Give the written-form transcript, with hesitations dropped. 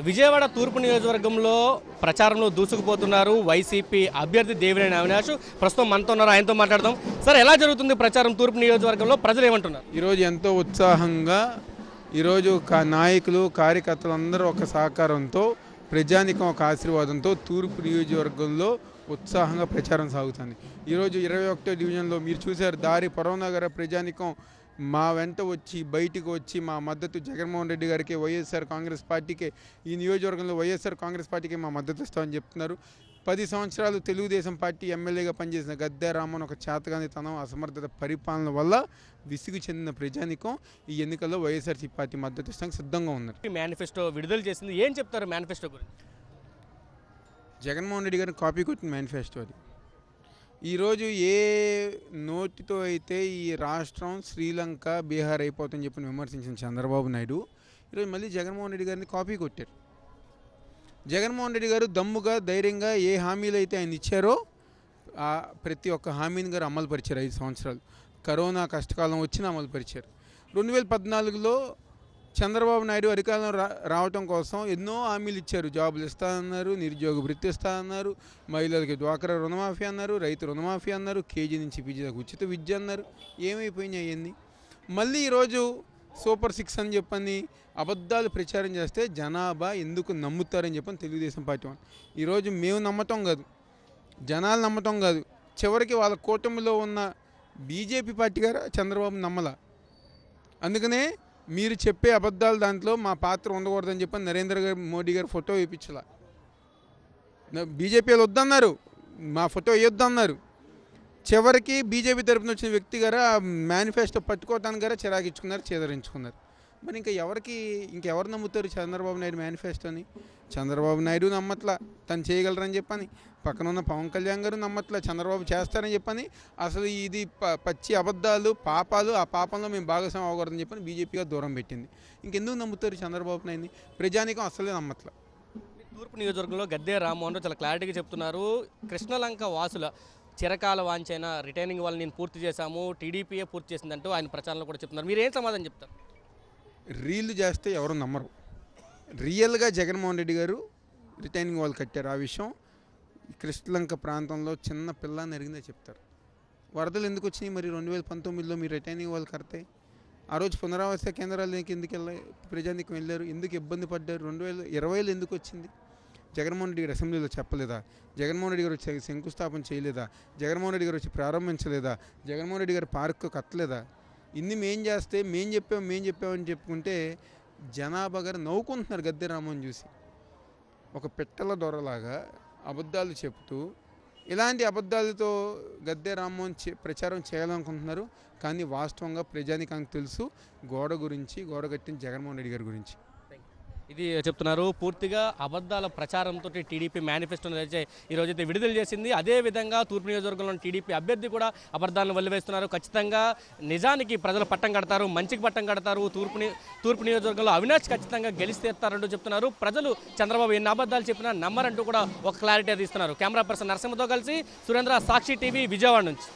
విజయవాడ తూర్పు నియోజకవర్గంలో ప్రచారంలో దూసుకుపోతున్నారు వైసీపీ అభ్యర్థి దేవినేని అవినాష్. ప్రస్తుతం మనతో ఉన్నారు, ఆయనతో మాట్లాడదాం. సార్, ఎలా జరుగుతుంది ప్రచారం తూర్పు నియోజకవర్గంలో? ప్రజలు ఏమంటున్నారు? ఈరోజు ఎంతో ఉత్సాహంగా ఈరోజు నాయకులు కార్యకర్తలు అందరూ ఒక సహకారంతో ప్రజానికం ఒక ఆశీర్వాదంతో తూర్పు నియోజకవర్గంలో ఉత్సాహంగా ప్రచారం సాగుతుంది. ఈరోజు 21వ డివిజన్లో మీరు చూశారు, దారి పరవనగర ప్రజానికం మా వెంట వచ్చి బయటికి వచ్చి మా మద్దతు జగన్మోహన్ రెడ్డి గారికి, వైఎస్ఆర్ కాంగ్రెస్ పార్టీకే, ఈ నియోజకవర్గంలో వైఎస్ఆర్ కాంగ్రెస్ పార్టీకి మా మద్దతు ఇస్తామని చెప్తున్నారు. 10 సంవత్సరాలు తెలుగుదేశం పార్టీ ఎమ్మెల్యేగా పనిచేసిన గద్దె రామ్మోహన్ ఒక చేతగానితనం, అసమర్థత పరిపాలన వల్ల విసుగు చెందిన ప్రజానికం ఈ ఎన్నికల్లో వైఎస్ఆర్సీ పార్టీ మద్దతు ఇస్తానికి సిద్ధంగా ఉన్నారు. మేనిఫెస్టో విడుదల చేసింది, ఏం చెప్తారు మేనిఫెస్టో గురించి? జగన్మోహన్ రెడ్డి గారిని కాపీ కొట్టిన మేనిఫెస్టో అది. ఈరోజు ఏ నోటితో అయితే ఈ రాష్ట్రం శ్రీలంక బీహార్ అయిపోతుందని చెప్పి విమర్శించిన చంద్రబాబు నాయుడు ఈరోజు మళ్ళీ జగన్మోహన్ రెడ్డి గారిని కాపీ కొట్టారు. జగన్మోహన్ రెడ్డి గారు దమ్ముగా ధైర్యంగా ఏ హామీలు అయితే ఆయన ఇచ్చారో ప్రతి ఒక్క హామీని గారు అమలు పరిచారు. 5 సంవత్సరాలు కరోనా కష్టకాలం వచ్చినా అమలు పరిచారు. 2014లో చంద్రబాబు నాయుడు అధికారంలో రావటం కోసం ఎన్నో హామీలు ఇచ్చారు. జాబులు ఇస్తానన్నారు, నిరుద్యోగ వృత్తి ఇస్తానన్నారు, మహిళలకి డ్వాక్రా రుణమాఫీ అన్నారు, రైతు రుణమాఫీ అన్నారు, కేజీ నుంచి పీజీ దాకా ఉచిత విద్య అన్నారు. ఏమైపోయినాయి అవన్నీ? మళ్ళీ ఈరోజు సూపర్ 6 అని చెప్పని అబద్ధాలు ప్రచారం చేస్తే జనాభా ఎందుకు నమ్ముతారని చెప్పని తెలుగుదేశం పార్టీ వాళ్ళు ఈరోజు మేము నమ్మటం కాదు, జనాలు నమ్మటం కాదు, చివరికి వాళ్ళ కూటమిలో ఉన్న బీజేపీ పార్టీ గారు చంద్రబాబు నమ్మల. అందుకనే మీరు చెప్పే అబద్ధాలు దాంట్లో మా పాత్ర ఉండకూడదని చెప్పని నరేంద్ర మోడీ గారు ఫోటో వేయించాల. బీజేపీ వాళ్ళు వద్దన్నారు, మా ఫోటో వేయొద్దన్నారు. చివరికి బీజేపీ తరఫున వచ్చిన వ్యక్తి గారు ఆ మేనిఫెస్టో పట్టుకోవటానికి గారు చిరాకించుకున్నారు, చేదరించుకున్నారు. మరి ఇంకెవరు నమ్ముతారు చంద్రబాబు నాయుడు మేనిఫెస్టోని? చంద్రబాబు నాయుడు నమ్మట్లా తను చేయగలరని చెప్పని, పక్కన ఉన్న పవన్ కళ్యాణ్ గారు నమ్మట్లా చంద్రబాబు చేస్తారని చెప్పని. అసలు ఇది పచ్చి అబద్ధాలు, పాపాలు, ఆ పాపంలో మేము భాగస్వామ్యం అవ్వకూడదని చెప్పని బీజేపీగా దూరం పెట్టింది. ఇంకెందుకు నమ్ముతారు చంద్రబాబు నాయుడిని? ప్రజానికం అసలే నమ్మట్లా. తూర్పు నియోజకవర్గంలో గద్దె రామ్మోహన్ చాలా క్లారిటీగా చెప్తున్నారు. కృష్ణలంక వాసుల చిరకాల వాంచైన రిటైనింగ్ వాళ్ళు నేను పూర్తి చేశాము, టీడీపీయే పూర్తి చేసిందంటూ ఆయన ప్రచారంలో కూడా చెప్తున్నారు. మీరు ఏం సమాధానం చెప్తారు? రీళ్లు చేస్తే ఎవరు నమ్మరు. రియల్గా జగన్మోహన్ రెడ్డి గారు రిటైనింగ్ వాళ్ళు కట్టారు. ఆ విషయం కృష్ణలంక ప్రాంతంలో చిన్న పిల్ల నెరిగిందే చెప్తారు. వరదలు ఎందుకు వచ్చినాయి మరి 2019లో మీరు రిటైనింగ్ వాళ్ళు కడితే? ఆ రోజు పునరావాస కేంద్రాలు ఎందుకు వెళ్ళాయి? ప్రజానికి వెళ్ళారు, ఎందుకు ఇబ్బంది పడ్డారు? 2020లో ఎందుకు వచ్చింది? జగన్మోహన్ రెడ్డి గారు అసెంబ్లీలో చెప్పలేదా? జగన్మోహన్ రెడ్డి గారు వచ్చి శంకుస్థాపన చేయలేదా? జగన్మోహన్ రెడ్డి గారు వచ్చి ప్రారంభించలేదా? జగన్మోహన్ రెడ్డి గారు పార్కు కట్టలేదా? ఇన్ని మేం చెప్పామని చెప్పుకుంటే జనాభా గారు నవ్వుకుంటున్నారు గద్దె రామ్మోహన్ చూసి. ఒక పిట్టల దొరలాగా అబద్ధాలు చెప్తూ ఇలాంటి అబద్ధాలతో గద్దె రామ్మోహన్ ప్రచారం చేయాలనుకుంటున్నారు. కానీ వాస్తవంగా ప్రజానికానికి తెలుసు గోడ కట్టిన జగన్మోహన్ రెడ్డి గారి గురించి. ఇది చెప్తున్నారు. పూర్తిగా అబద్ధాల ప్రచారంతో టీడీపీ మేనిఫెస్టోను ఈరోజైతే విడుదల చేసింది. అదేవిధంగా తూర్పు నియోజకవర్గంలోని టీడీపీ అభ్యర్థి కూడా అబద్ధాలను వల్లివేస్తున్నారు. ఖచ్చితంగా నిజానికి ప్రజలు పట్టం కడతారు, మంచికి పట్టం కడతారు. తూర్పు నియోజకవర్గంలో అవినాష్ ఖచ్చితంగా గెలిస్తేస్తారంటూ చెప్తున్నారు. ప్రజలు చంద్రబాబు ఎన్ని అబద్ధాలు చెప్పినా నమ్మరంటూ కూడా ఒక క్లారిటీ అది ఇస్తున్నారు. కెమెరా పర్సన్ నరసింహతో కలిసి సురేంద్ర, సాక్షి టీవీ, విజయవాడ నుంచి.